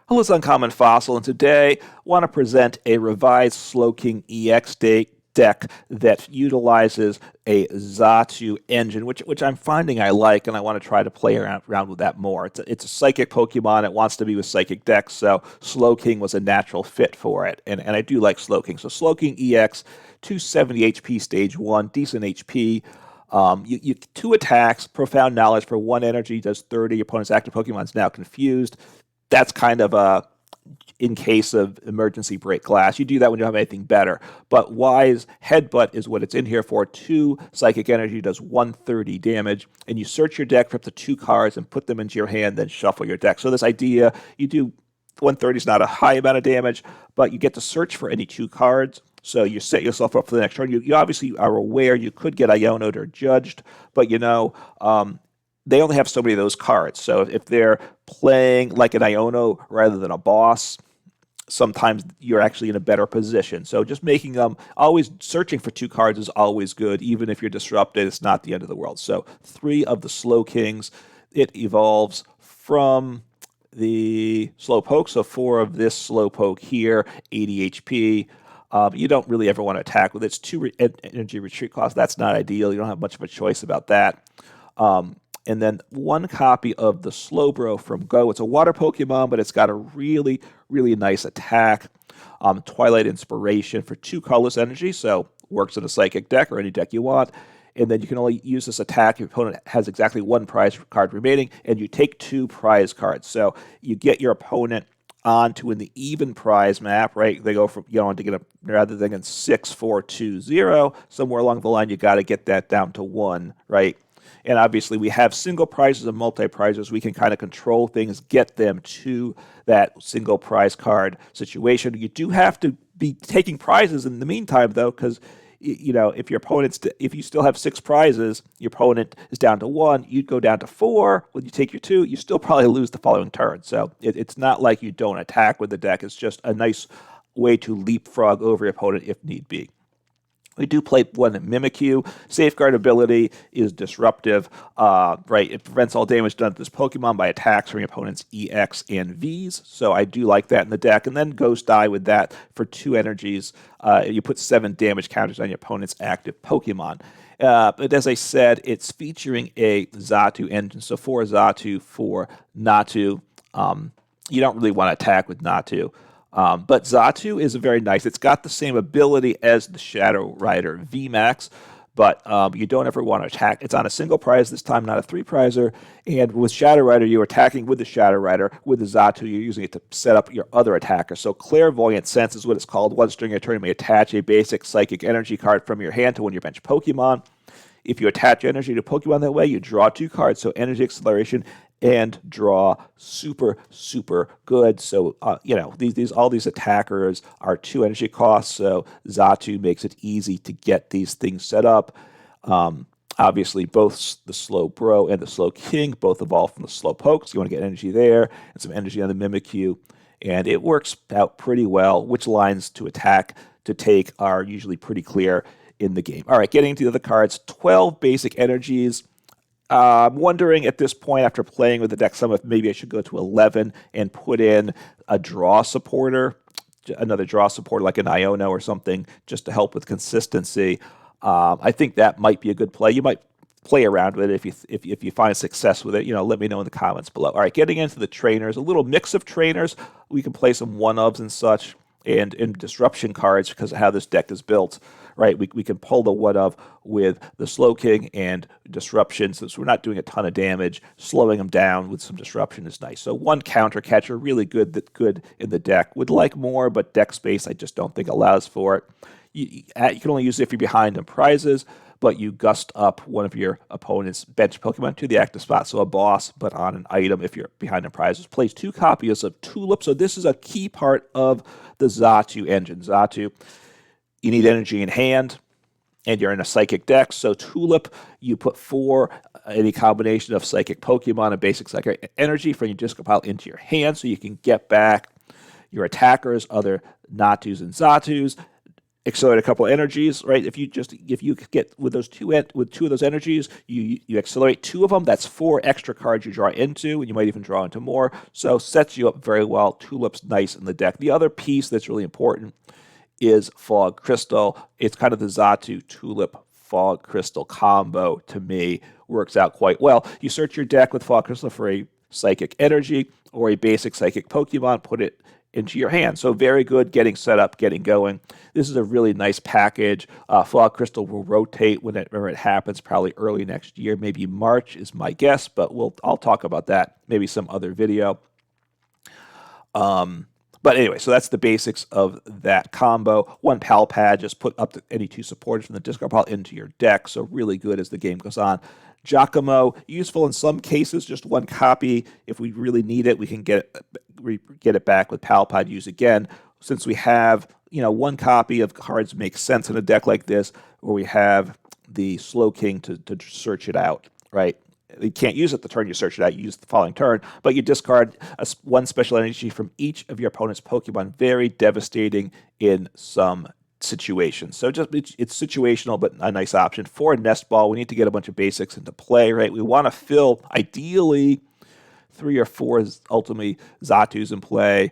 Hello, it's Uncommon Fossil, and today I want to present a revised Slowking EX deck that utilizes a Zatu engine, which I'm finding I like, and I want to try to play around with that more. It's a psychic Pokemon. It wants to be with psychic decks, so Slowking was a natural fit for it, and I do like Slowking. So Slowking EX, 270 HP stage 1, decent HP. You 2 attacks, profound knowledge for 1 energy, does 30. Your opponent's active Pokemon is now confused. That's kind of in case of emergency break glass. You do that when you don't have anything better. But Wise Headbutt is what it's in here for. 2 psychic energy does 130 damage, and you search your deck for up to 2 cards and put them into your hand, then shuffle your deck. So this idea, you do 130 is not a high amount of damage, but you get to search for any 2 cards. So you set yourself up for the next turn. You obviously are aware you could get Iono'd or judged, but they only have so many of those cards. So if they're playing like an Iono rather than a boss, sometimes you're actually in a better position. So just making them, always searching for 2 cards is always good. Even if you're disrupted, it's not the end of the world. So 3 of the Slowkings, it evolves from the Slowpoke. So 4 of this Slowpoke here, 80 HP. You don't really ever want to attack with it. It's 2 energy retreat cost. That's not ideal. You don't have much of a choice about that. And then 1 copy of the Slowbro from Go. It's a water Pokemon, but it's got a really, really nice attack. Twilight Inspiration for 2 colorless energy, so works in a psychic deck or any deck you want. And then you can only use this attack if your opponent has exactly 1 prize card remaining, and you take 2 prize cards. So you get your opponent onto in the even prize map, right? They go from to get rather than in 6, 4, 2, 0. Somewhere along the line, you got to get that down to 1, right? And obviously, we have single prizes and multi-prizes. We can kind of control things, get them to that single prize card situation. You do have to be taking prizes in the meantime, though, because if you still have 6 prizes, your opponent is down to 1. You'd go down to 4. When you take your 2, you still probably lose the following turn. So it's not like you don't attack with the deck. It's just a nice way to leapfrog over your opponent if need be. We do play 1 Mimikyu. Safeguard ability is disruptive, right? It prevents all damage done to this Pokemon by attacks from your opponent's EX and Vs. So I do like that in the deck. And then Ghost Die with that for 2 energies. You put 7 damage counters on your opponent's active Pokemon. But as I said, it's featuring a Zatu engine. So 4 Zatu for Natu. You don't really want to attack with Natu. But Zatu is very nice. It's got the same ability as the Shadow Rider VMAX, but you don't ever want to attack. It's on a single prize this time, not a 3-prizer. And with Shadow Rider, you're attacking with the Shadow Rider. With the Zatu, you're using it to set up your other attacker. So Clairvoyant Sense is what it's called. Once during your turn, you may attach a basic psychic energy card from your hand to one of your bench Pokemon. If you attach energy to Pokemon that way, you draw 2 cards. So Energy Acceleration and draw, super, super good. So, all these attackers are 2 energy costs, so Zatu makes it easy to get these things set up. Obviously, both the Slowbro and the Slowking both evolve from the Slowpoke, so you want to get energy there and some energy on the Mimikyu, and it works out pretty well. Which lines to attack, to take are usually pretty clear in the game. All right, getting into the other cards, 12 basic energies. I'm wondering at this point, after playing with the deck some, if maybe I should go to 11 and put in a draw supporter, another draw supporter like an Iono or something, just to help with consistency. I think that might be a good play. You might play around with it if you find success with it. Let me know in the comments below. All right, getting into the trainers, a little mix of trainers. We can play some 1-ofs and such, and disruption cards because of how this deck is built. Right, we can pull the 1-of with the Slowking and disruption, since we're not doing a ton of damage. Slowing them down with some disruption is nice. So 1 counter catcher, really good in the deck. Would like more, but deck space I just don't think allows for it. You can only use it if you're behind in prizes, but you gust up one of your opponent's bench Pokemon to the active spot. So a boss, but on an item if you're behind in prizes. Plays 2 copies of Tulip. So this is a key part of the Zatu engine. Zatu, you need energy in hand, and you're in a psychic deck. So Tulip, you put 4, any combination of psychic Pokemon and basic psychic energy from your Giacomo PAL into your hand, so you can get back your attackers, other Natus and Zatus. accelerate a couple of energies, right? If you get with two of those energies, you accelerate two of them. That's 4 extra cards you draw into, and you might even draw into more. So sets you up very well. Tulip's nice in the deck. The other piece that's really important is Fog Crystal. It's kind of the Zatu Tulip Fog Crystal combo. To me, works out quite well. You search your deck with Fog Crystal for a psychic energy or a basic psychic Pokemon, put it into your hand. So very good getting set up, getting going. This is a really nice package. Fog Crystal will rotate whenever it happens, probably early next year, maybe March is my guess, but I'll talk about that maybe some other video. But anyway, so that's the basics of that combo. 1 Pal Pad, just put up any 2 supporters from the discard pile into your deck. So really good as the game goes on. Giacomo, useful in some cases, just 1 copy. If we really need it, we can get it back with Pal Pad, use again. Since we have 1 copy of cards makes sense in a deck like this, where we have the Slowking to search it out, right? You can't use it the turn you search it out. You use the following turn, but you discard 1 special energy from each of your opponent's Pokemon. Very devastating in some situations. So it's situational, but a nice option. For a Nest Ball, we need to get a bunch of basics into play, right? We want to fill, ideally, 3 or 4 ultimately Zatus in play,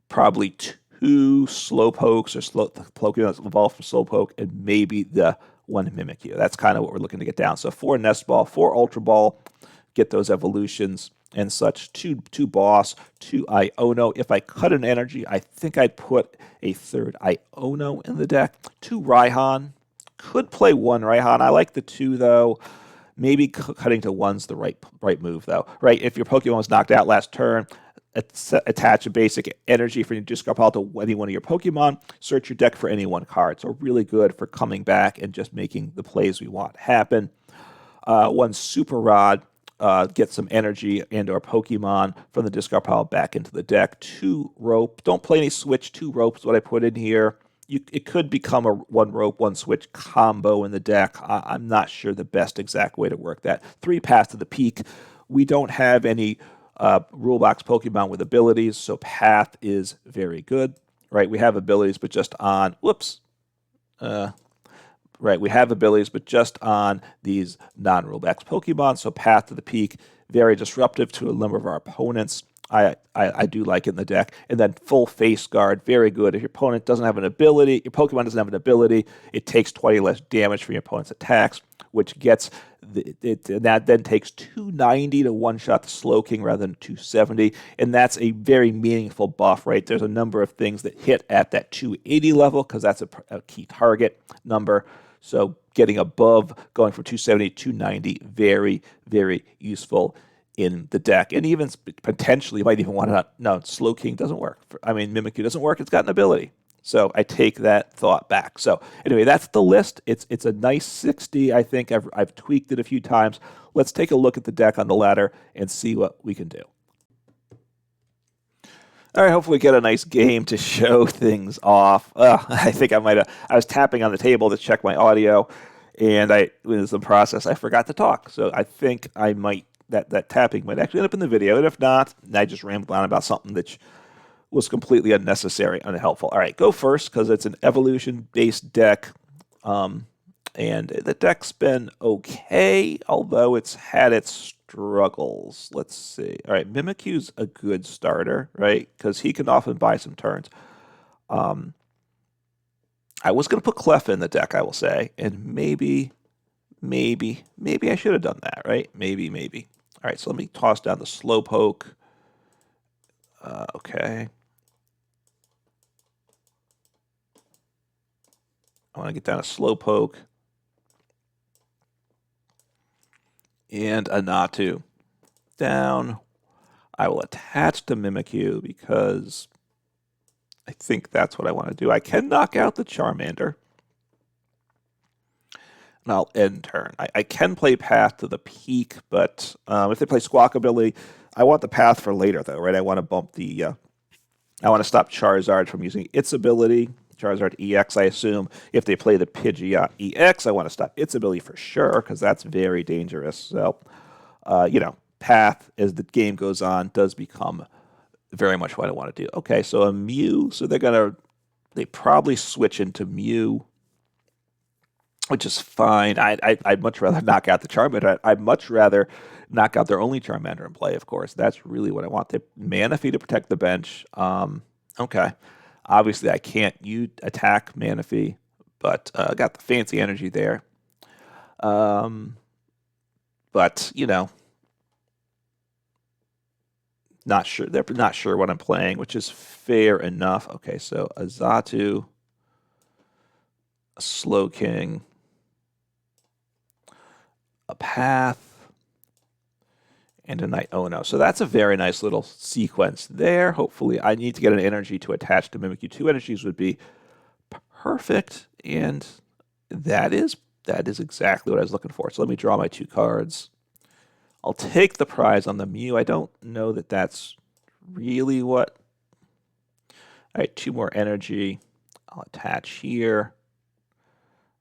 probably 2 Slowpokes or Pokemon that's evolved from Slowpoke, and maybe the 1 Mimikyu. That's kind of what we're looking to get down. So 4 Nest Ball, 4 Ultra Ball, get those evolutions and such. 2 Boss, 2 Iono. If I cut an energy, I think I'd put a 3rd Iono in the deck. 2 Raihan. Could play 1 Raihan. I like the 2 though. Maybe cutting to 1's the right move though. Right? If your Pokemon was knocked out last turn, attach a basic energy from your discard pile to any one of your Pokemon. Search your deck for any 1 card. So really good for coming back and just making the plays we want happen. 1 Super Rod. Get some energy and or Pokemon from the discard pile back into the deck. 2 Rope. Don't play any switch. 2 Rope is what I put in here. It could become a 1 Rope, 1 Switch combo in the deck. I'm not sure the best exact way to work that. 3 Path to the Peak. We don't have any rule box Pokemon with abilities, so Path is very good. Right? We have abilities, but just on... Whoops. Right, we have abilities, but just on these non-rulebacks Pokemon. So Path to the Peak, very disruptive to a number of our opponents. I do like it in the deck. And then Full Face Guard, very good. If your opponent doesn't have an ability, your Pokemon doesn't have an ability, it takes 20 less damage from your opponent's attacks, which gets that then takes 290 to one-shot the Slowking rather than 270, and that's a very meaningful buff, right? There's a number of things that hit at that 280 level because that's a key target number. So getting above, going from 270 to 290, very, very useful in the deck. And even potentially, you might even want to, no, Slowking doesn't work. Mimikyu doesn't work. It's got an ability. So I take that thought back. So anyway, that's the list. It's a nice 60. I think I've tweaked it a few times. Let's take a look at the deck on the ladder and see what we can do. All right, hopefully get a nice game to show things off. I think I was tapping on the table to check my audio, and in the process, I forgot to talk. So I think I might, that tapping might actually end up in the video. And if not, I just rambled on about something that was completely unnecessary, unhelpful. All right, go first because it's an evolution-based deck. And the deck's been okay, although it's had its struggles. Let's see. All right, Mimikyu's a good starter, right? Because he can often buy some turns. I was going to put Clef in the deck, I will say, and maybe I should have done that, right? Maybe. All right, so let me toss down the Slowpoke. Okay. I want to get down a Slowpoke. And a Natu. Down. I will attach to Mimikyu because I think that's what I want to do. I can knock out the Charmander. And I'll end turn. I can play Path to the Peak, but if they play Squawkabilly, I want the Path for later, though, right? I want to bump the... I want to stop Charizard from using its ability. Charizard EX, I assume. If they play the Pidgeot EX, I want to stop its ability for sure, because that's very dangerous. So, Path, as the game goes on, does become very much what I want to do. Okay, so a Mew, so they're going to They probably switch into Mew, which is fine. I'd much rather knock out the Charmander. I'd much rather knock out their only Charmander in play, of course. That's really what I want. The Manaphy to protect the bench. Okay. Obviously, I can't attack Manaphy, but I got the fancy energy there. But, you know, not sure. They're not sure what I'm playing, which is fair enough. Okay, so a Zatu, a Slowking, a Path, and a Iono. So that's a very nice little sequence there. Hopefully, I need to get an energy to attach to Mimikyu. 2 energies would be perfect, and that is exactly what I was looking for. So let me draw my 2 cards. I'll take the prize on the Mew. I don't know that that's really what... All right, 2 more energy. I'll attach here.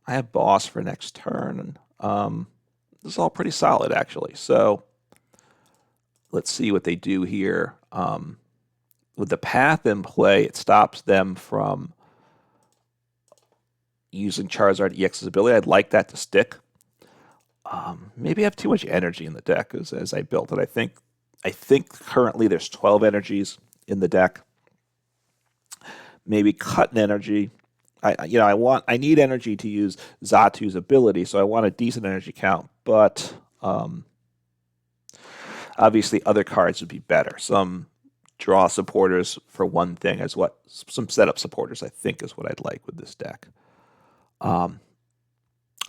I have boss for next turn. This is all pretty solid, actually. So let's see what they do here. With the Path in play, it stops them from using Charizard EX's ability. I'd like that to stick. Maybe I have too much energy in the deck as I built it. I think currently there's 12 energies in the deck. Maybe cut an energy. I need energy to use Zatu's ability, so I want a decent energy count, but obviously other cards would be better. Some draw supporters for one thing some setup supporters I think is what I'd like with this deck.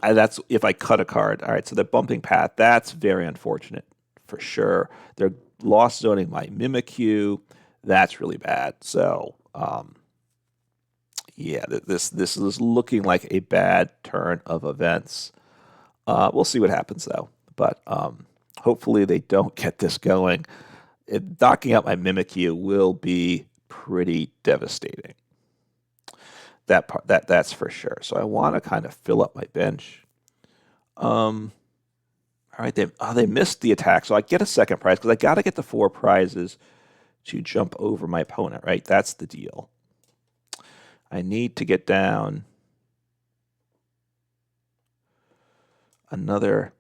That's if I cut a card. All right, so they're bumping Path. That's very unfortunate for sure. They're lost zoning my Mimikyu. That's really bad. So yeah, this is looking like a bad turn of events. We'll see what happens though. But hopefully they don't get this going. Knocking out my Mimikyu will be pretty devastating. That's for sure. So I want to kind of fill up my bench. All right, they missed the attack, so I get a second prize because I got to get the 4 prizes to jump over my opponent. Right, that's the deal. I need to get down another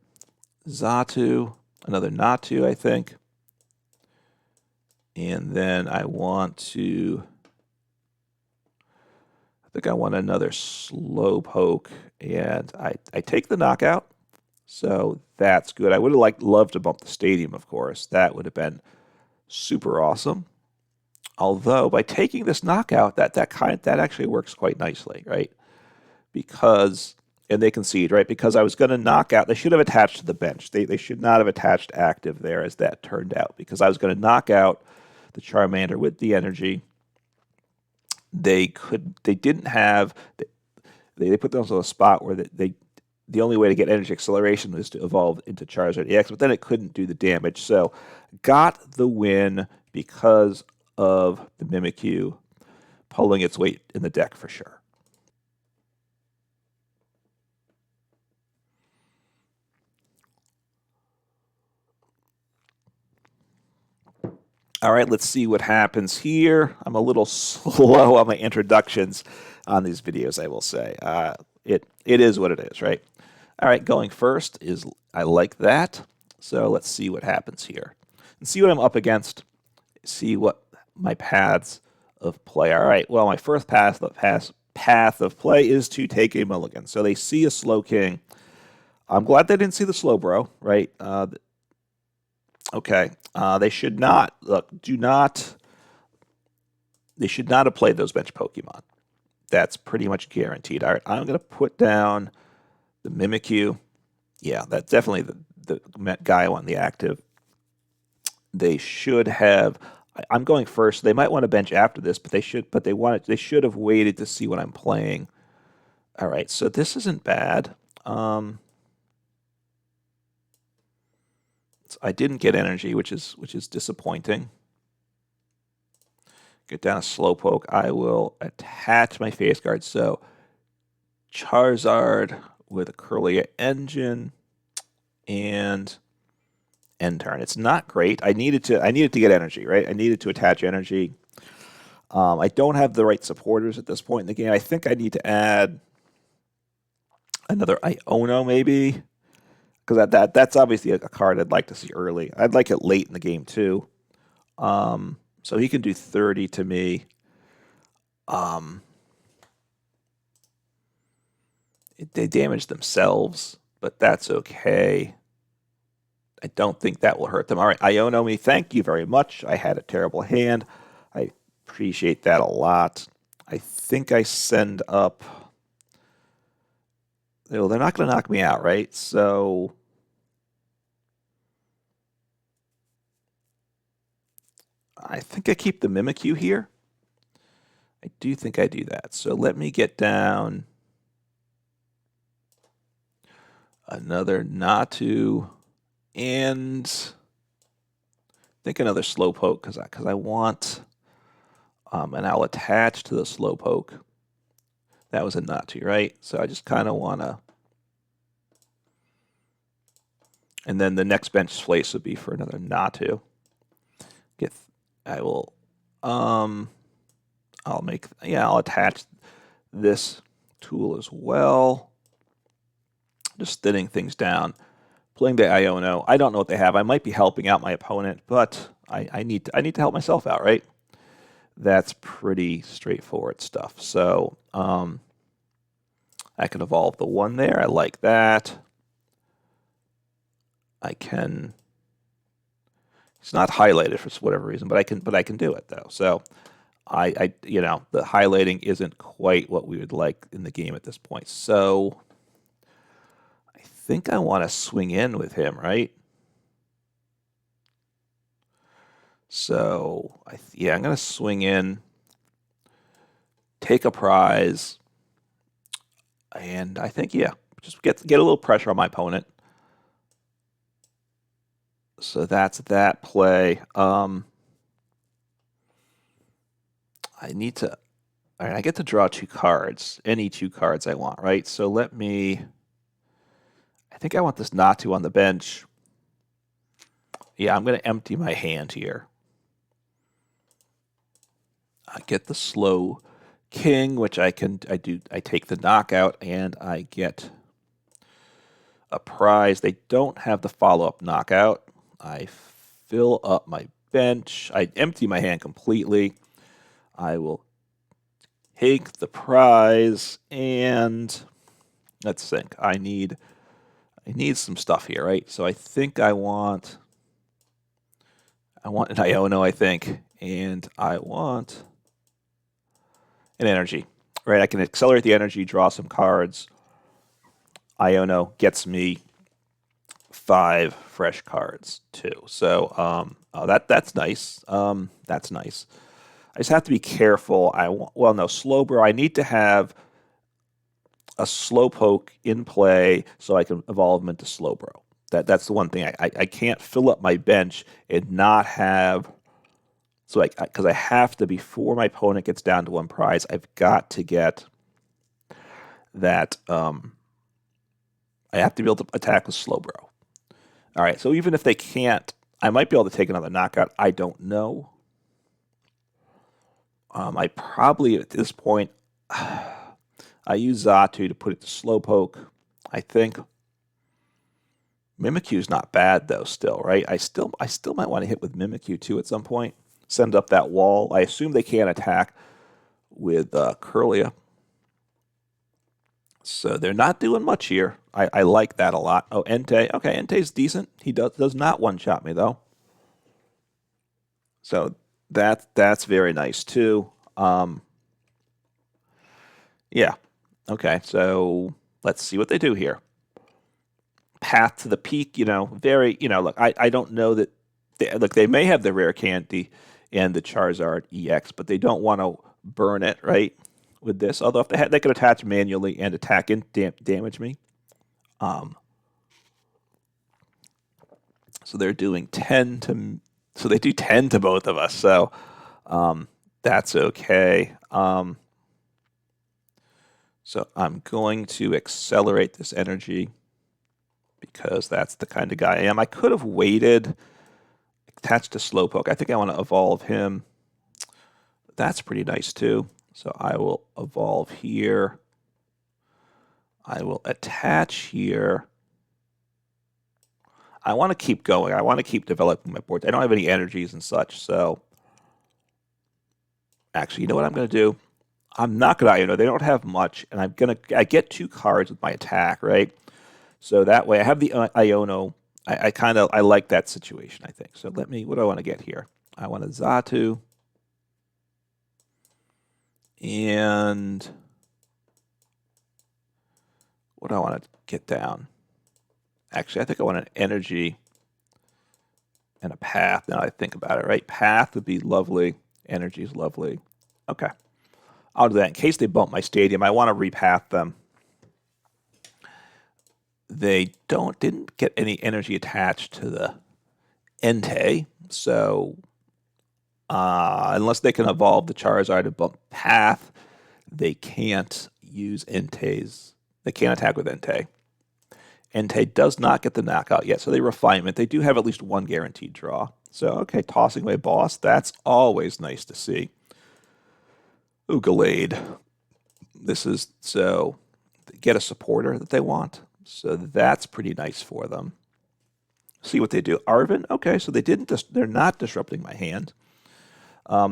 Zatu, another Natu, I think, and then I want another Slowpoke, and I take the knockout, so that's good. I would have loved to bump the stadium, of course. That would have been super awesome. Although by taking this knockout, that actually works quite nicely, right? And they concede, right? Because I was going to knock out. They should have attached to the bench. They should not have attached active there, as that turned out, because I was going to knock out the Charmander with the energy. They didn't have. They put themselves in a spot where the only way to get energy acceleration was to evolve into Charizard EX, but then it couldn't do the damage. So got the win because of the Mimikyu pulling its weight in the deck for sure. All right, let's see what happens here. I'm a little slow on my introductions on these videos, I will say. It is what it is, right? All right, going first is I like that. So let's see what happens here. And see what I'm up against. See what my paths of play. All right, well, my first path of play is to take a mulligan. So they see a Slowking. I'm glad they didn't see the Slowbro, right? Okay, they should not they should not have played those bench Pokemon. That's pretty much guaranteed. All right, I'm going to put down the Mimikyu. Yeah, that's definitely the guy I want in the active. They should have. I'm going first. They might want to bench after this, but they should have waited to see what I'm playing. All right, so this isn't bad. I didn't get energy, which is disappointing. Get down a Slowpoke. I will attach my face guard. So Charizard with a Curly Engine and end turn. It's not great. I needed to get energy, right? I needed to attach energy. I don't have the right supporters at this point in the game. I think I need to add another Iono maybe, because that's obviously a card I'd like to see early. I'd like it late in the game too. So he can do 30 to me. They damage themselves, but that's okay. I don't think that will hurt them. All right, Iono me, thank you very much. I had a terrible hand. I appreciate that a lot. I think I send up... No, they're not going to knock me out, right? So... I think I keep the Mimikyu here. I do think I do that. So let me get down another Natu and I think another Slowpoke because I want, and I'll attach to the Slowpoke. That was a Natu, right? So I just kind of want to, and then the next bench place would be for another Natu. I'll attach this tool as well. Just thinning things down. Playing the Iono. I don't know what they have. I might be helping out my opponent, but I need to help myself out, right? That's pretty straightforward stuff. So I can evolve the one there. I like that. I can. It's not highlighted for whatever reason, but I can do it though. So the highlighting isn't quite what we would like in the game at this point. So I think I want to swing in with him, right? So I'm going to swing in, take a prize, and I think just get a little pressure on my opponent. So that's that play. I get to draw 2 cards, any 2 cards I want, right? So I think I want this Natu on the bench. Yeah, I'm going to empty my hand here. I get the Slowking, which I take the knockout, and I get a prize. They don't have the follow-up knockout. I fill up my bench. I empty my hand completely. I will take the prize, and let's think. I need some stuff here, right? So I think I want an Iono, I think, and I want an energy, right? I can accelerate the energy, draw some cards. Iono gets me 5 fresh cards too. So that's nice. That's nice. I just have to be careful. Slowbro. I need to have a Slowpoke in play so I can evolve him into Slowbro. That's the one thing. I can't fill up my bench and not have. So because I have to, before my opponent gets down to 1 prize, I've got to get that. I have to be able to attack with Slowbro. All right, so even if they can't, I might be able to take another knockout. I don't know. I probably, at this point, I use Zatu to put it to Slowpoke. I think Mimikyu's not bad, though, still, right? I still might want to hit with Mimikyu, too, at some point. Send up that wall. I assume they can't attack with Curlia. So they're not doing much here. I like that a lot. Oh, Entei. Okay, Entei's decent. He does not one-shot me, though. So that's very nice, too. Yeah. Okay, so let's see what they do here. Path to the peak, look, I don't know that... They may have the rare candy and the Charizard EX, but they don't want to burn it, right? With this, although if they could attach manually and attack and damage me. So they're doing 10 to, so they do 10 to both of us. So that's okay. So I'm going to accelerate this energy because that's the kind of guy I am. I could have waited, attached to Slowpoke. I think I want to evolve him. That's pretty nice too. So I will evolve here. I will attach here. I want to keep going. I want to keep developing my board. I don't have any energies and such, so actually, you know what I'm going to do? I'm not going to Iono. They don't have much, and I get 2 cards with my attack, right? So that way I have the Iono. I like that situation, I think. So what do I want to get here? I want a Zatu. And what do I want to get down? Actually, I think I want an energy and a path. Now I think about it, right? Path would be lovely. Energy is lovely. Okay. I'll do that. In case they bump my stadium, I want to repath them. They didn't get any energy attached to the Entei, so unless they can evolve the Charizard to bump path, they can't use Entei's. They can't attack with Entei. Entei does not get the knockout yet, so they refinement. They do have at least 1 guaranteed draw. So, okay, tossing away boss, that's always nice to see. Ooh, Gallade. This is, so, they get a supporter that they want. So that's pretty nice for them. See what they do. Arvin, okay, so they're not disrupting my hand.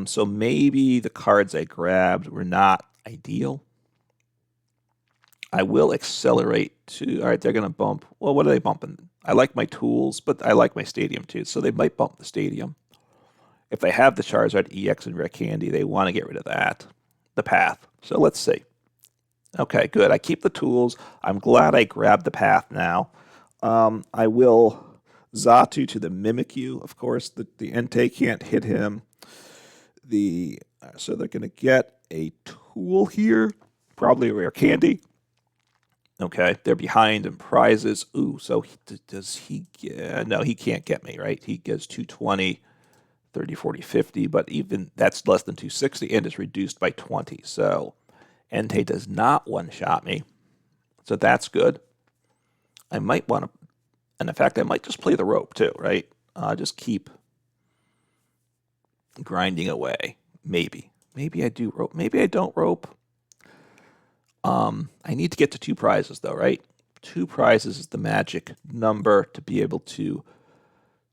So maybe the cards I grabbed were not ideal. I will accelerate to, all right, they're going to bump. Well, what are they bumping? I like my tools, but I like my stadium too, so they might bump the stadium. If they have the Charizard EX and Rare Candy, they want to get rid of that, the path. So let's see. Okay, good. I keep the tools. I'm glad I grabbed the path now. I will Zatu to the Mimikyu, of course. The Entei can't hit him. So they're going to get a tool here, probably a Rare Candy. Okay, they're behind in prizes. Ooh, so does he get... No, he can't get me, right? He gets 220, 30, 40, 50, but even that's less than 260 and is reduced by 20. So Entei does not one-shot me. So that's good. I might want to... And in fact, I might just play the rope too, right? Just keep grinding away. Maybe. Maybe I do rope. Maybe I don't rope. I need to get to 2 prizes, though, right? 2 prizes is the magic number to be able to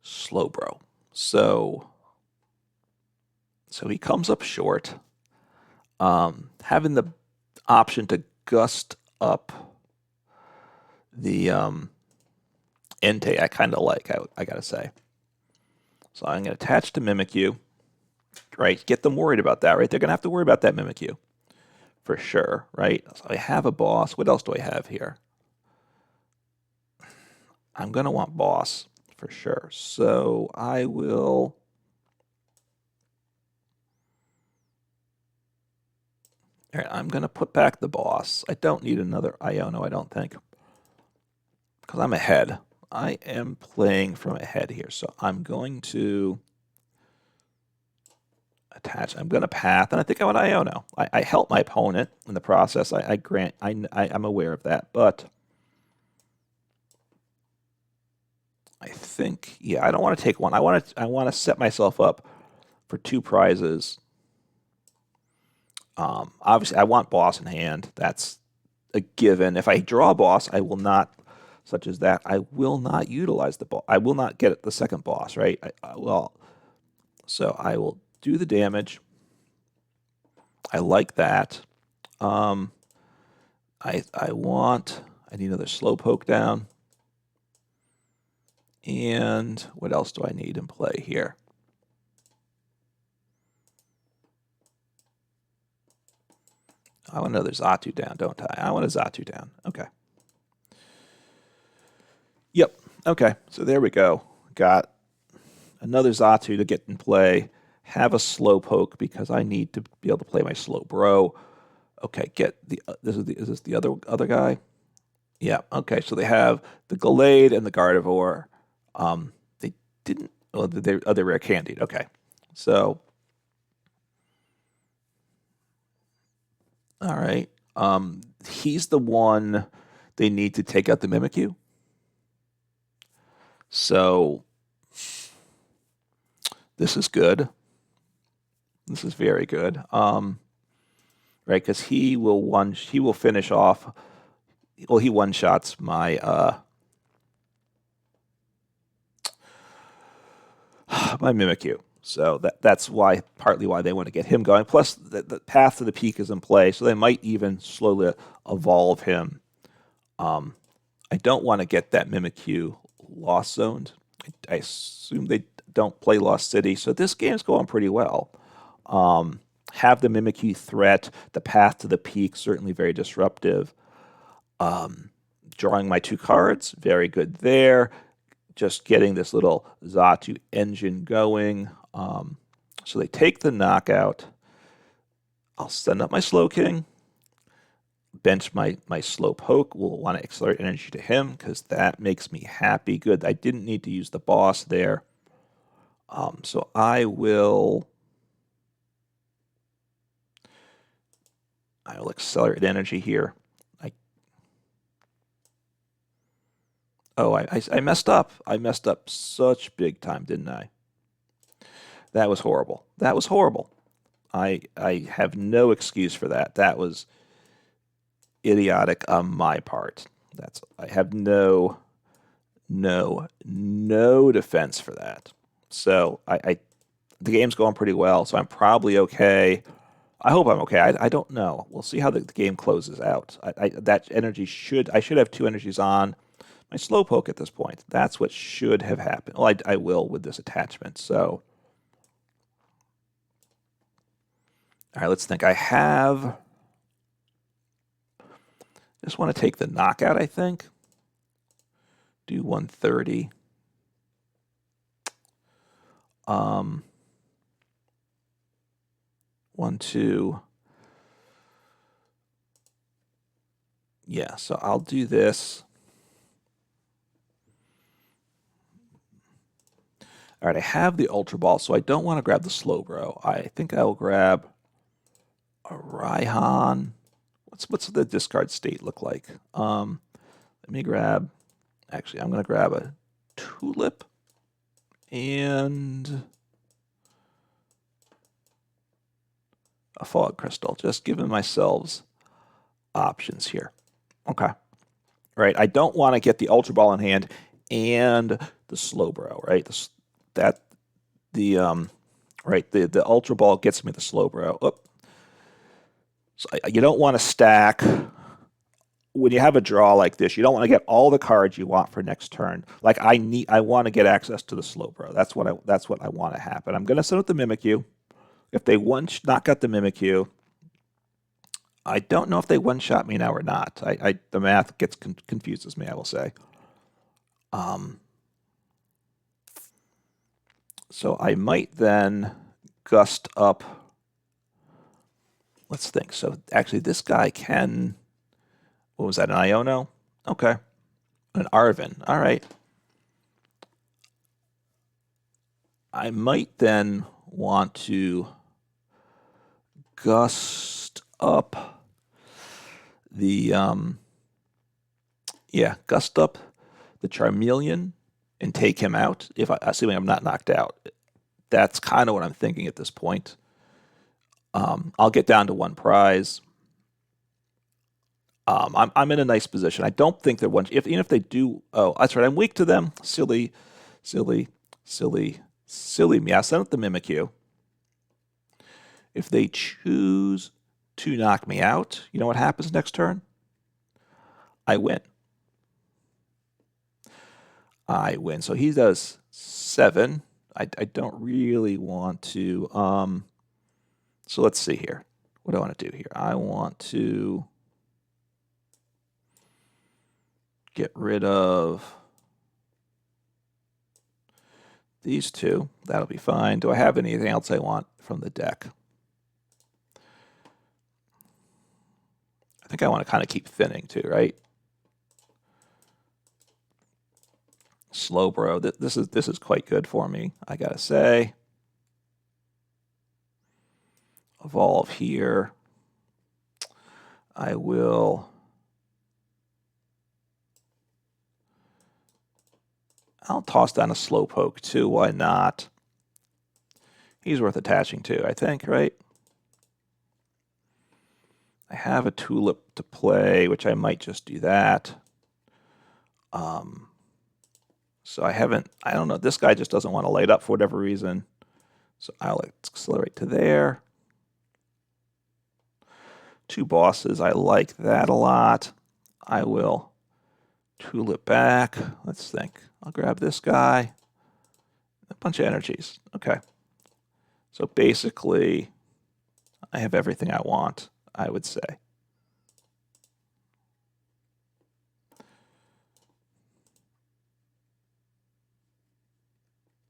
Slowbro. So he comes up short. Having the option to gust up the Entei, I kind of like, I got to say. So I'm going to attach to Mimikyu, right? Get them worried about that, right? They're going to have to worry about that Mimikyu. For sure, right? So I have a boss. What else do I have here? I'm going to want boss for sure. So I will... All right, I'm going to put back the boss. I don't need another Iono, I don't think. Because I'm ahead. I am playing from ahead here. So I'm going to... attach. I'm going to path, and I think I want Iono. I help my opponent in the process. I'm aware of that, but I think, yeah, I don't want to take one. I want to set myself up for 2 prizes. Obviously, I want boss in hand. That's a given. If I draw boss, I will not, such as that, I will not utilize the boss. I will not get the second boss, right? So I will do the damage. I like that. I need another Slowpoke down. And what else do I need in play here? I want another Zatu down, don't I? I want a Zatu down. Okay. Yep. Okay. So there we go. Got another Zatu to get in play. Have a Slowpoke because I need to be able to play my Slowbro. Okay. Is this the other guy? Yeah. Okay. So they have the Gallade and the Gardevoir. They didn't. Oh, they're Rare Candied. Okay. So. All right. He's the one they need to take out the Mimikyu. So this is good. This is very good. Right, because he will finish off. Well, he one shots my my Mimikyu. So that's partly why they want to get him going. Plus, the path to the peak is in play, so they might even slowly evolve him. I don't want to get that Mimikyu lost zoned. I assume they don't play Lost City, so this game's going pretty well. Have the Mimikyu threat, the path to the peak, certainly very disruptive. Drawing my 2 cards, very good there. Just getting this little Zatu engine going. So they take the knockout. I'll send up my Slowking. Bench my Slowpoke. We'll want to accelerate energy to him because that makes me happy. Good. I didn't need to use the boss there. So I will accelerate energy here. I messed up. I messed up such big time, didn't I? That was horrible. That was horrible. I have no excuse for that. That was idiotic on my part. I have no defense for that. So the game's going pretty well, so I'm probably okay. I hope I'm okay. I don't know. We'll see how the game closes out. I should have 2 energies on my Slowpoke at this point. That's what should have happened. Well, I will with this attachment. So, all right, let's think. Just want to take the knockout, I think. Do 130. 1, 2. Yeah, so I'll do this. All right, I have the Ultra Ball, so I don't want to grab the Slowbro. I think I will grab a Raihan. What's the discard state look like? Let me grab. Actually, I'm going to grab a Tulip and a Fog Crystal. Just giving myself options here. Okay. Right. I don't want to get the Ultra Ball in hand and the Slowbro. Right. The Ultra Ball gets me the Slowbro. Oh. So you don't want to stack. When you have a draw like this, you don't want to get all the cards you want for next turn. Like I want to get access to the Slowbro. That's what I want to happen. I'm going to send with the Mimikyu. If they knock out the Mimikyu, I don't know if they one-shot me now or not. The math confuses me, I will say. So I might then gust up. Let's think. So actually, this guy can. What was that? An Iono? Okay. An Arvin. All right. I might then want to gust up the gust up the Charmeleon and take him out assuming I'm not knocked out. That's kind of what I'm thinking at this point. I'll get down to 1 prize. I'm in a nice position. I don't think they're even if they do. Oh, that's right. I'm weak to them. Silly me. I sent up the Mimikyu. If they choose to knock me out, you know what happens next turn? I win. So he does 7. I don't really want to. So let's see here. What do I want to do here? I want to get rid of these 2. That'll be fine. Do I have anything else I want from the deck? I think I want to kind of keep thinning too, right? Slowbro. This is quite good for me, I gotta say. Evolve here. I'll toss down a Slowpoke too. Why not? He's worth attaching to, I think, right? I have a Tulip to play, which I might just do that. So I don't know, this guy just doesn't want to light up for whatever reason. So I'll accelerate to there. 2 bosses, I like that a lot. I will Tulip back. Let's think. I'll grab this guy. A bunch of energies. Okay. So basically, I have everything I want, I would say.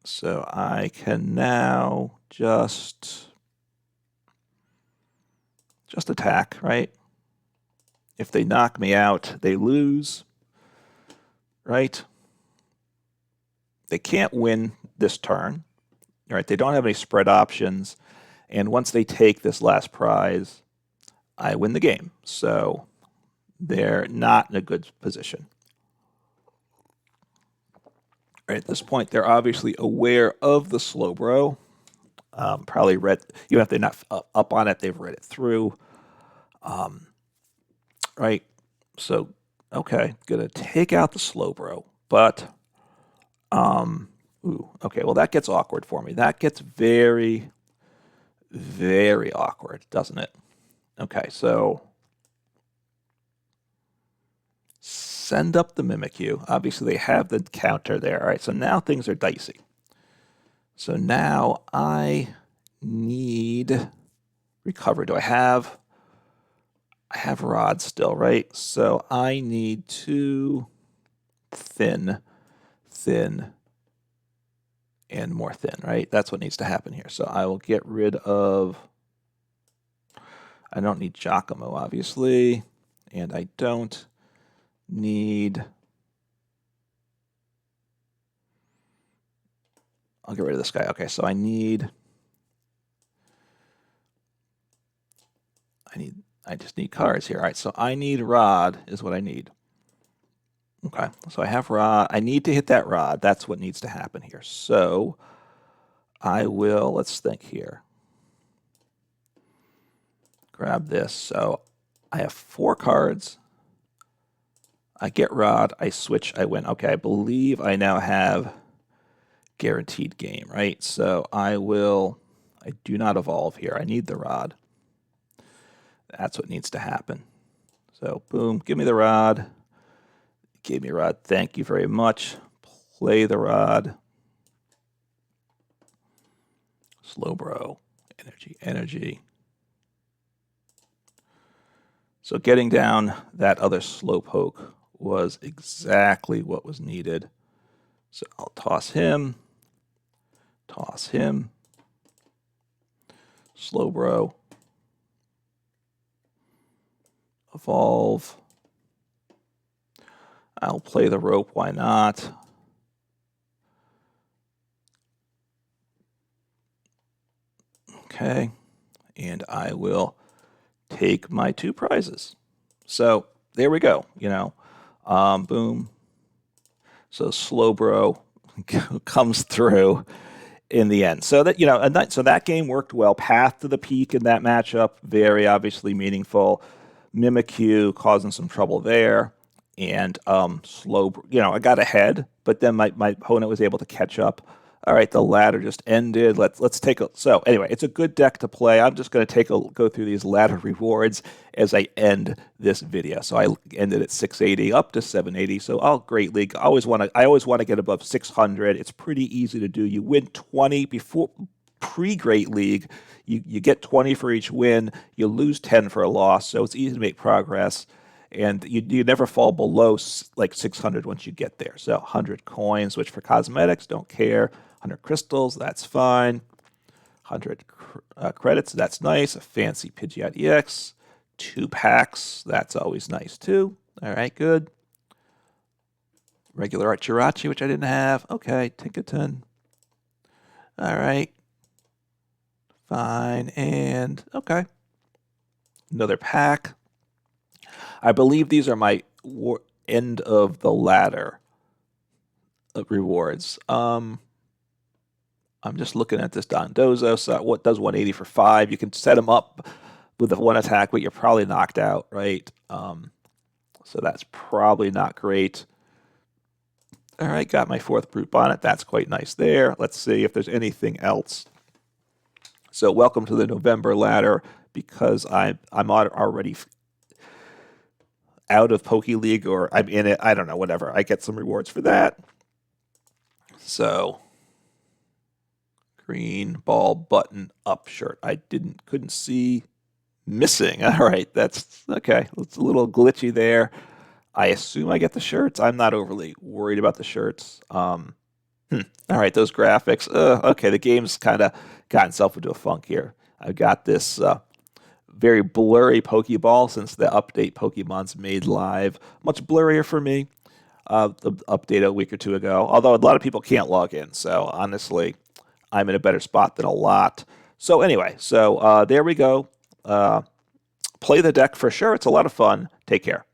So I can now just attack, right? If they knock me out, they lose, right? They can't win this turn, right? They don't have any spread options. And once they take this last prize, I win the game. So they're not in a good position. Right, at this point, they're obviously aware of the Slowbro. Probably read, even if they're not up on it, they've read it through. Right, so, okay, gonna take out the Slowbro, but, okay, well, that gets awkward for me. That gets very, very awkward, doesn't it? Okay, so send up the Mimikyu. Obviously, they have the counter there. All right, so now things are dicey. So now I need recover. Do I have rod still, right? So I need to thin, and more thin, right? That's what needs to happen here. So I will get rid of, I don't need Giacomo, obviously, and I don't need, I'll get rid of this guy. Okay, so I just need cards here. All right, so I need rod is what I need. Okay, so I have rod. I need to hit that rod. That's what needs to happen here. So I will, let's think here. Grab this. So I have 4 cards. I get rod. I switch. I win. Okay, I believe I now have guaranteed game, right? So I do not evolve here. I need the rod. That's what needs to happen. So boom, give me the rod. Gave me a rod. Thank you very much. Play the rod. Slowbro. Energy. So getting down that other Slowpoke was exactly what was needed. So I'll toss him. Slowbro. Evolve. I'll play the rope, why not? Okay, and I will take my 2 prizes. So there we go, boom. So Slowbro comes through in the end. So that, so that game worked well. Path to the Peak in that matchup, very obviously meaningful. Mimikyu causing some trouble there. And I got ahead, but then my opponent was able to catch up. All right, the ladder just ended. Let's take a, so anyway, it's a good deck to play. I'm just going to go through these ladder rewards as I end this video. So I ended at 680 up to 780. So Great League. I always want to get above 600. It's pretty easy to do. You win 20 before pre-Great League. You get 20 for each win. You lose 10 for a loss. So it's easy to make progress. And you never fall below like 600 once you get there. So 100 coins, which for cosmetics, don't care. 100 crystals, that's fine. 100 credits, that's nice. A fancy Pidgeot EX. 2 packs, that's always nice too. All right, good. Regular Archirachi, which I didn't have. Okay, Tinkaton. All right. Fine, and okay. Another pack. I believe these are my end of the ladder rewards. I'm I'm just looking at this Dondozo. So what does 180 for 5? You can set him up with the one attack, but you're probably knocked out, right? So that's probably not great. All right, got my 4th Brute Bonnet. That's quite nice there. Let's see if there's anything else. So welcome to the November ladder, because I'm already out of Poke League, or I'm in it. I don't know, whatever. I get some rewards for that. So green ball button up shirt. I couldn't see missing. All right, that's okay. It's a little glitchy there. I assume I get the shirts. I'm not overly worried about the shirts. All right, those graphics. Okay, the game's kind of gotten itself into a funk here. I've got this very blurry Pokeball since the update Pokemon's made live. Much blurrier for me. The update a week or two ago. Although a lot of people can't log in, so honestly, I'm in a better spot than a lot. So anyway, there we go. Play the deck for sure. It's a lot of fun. Take care.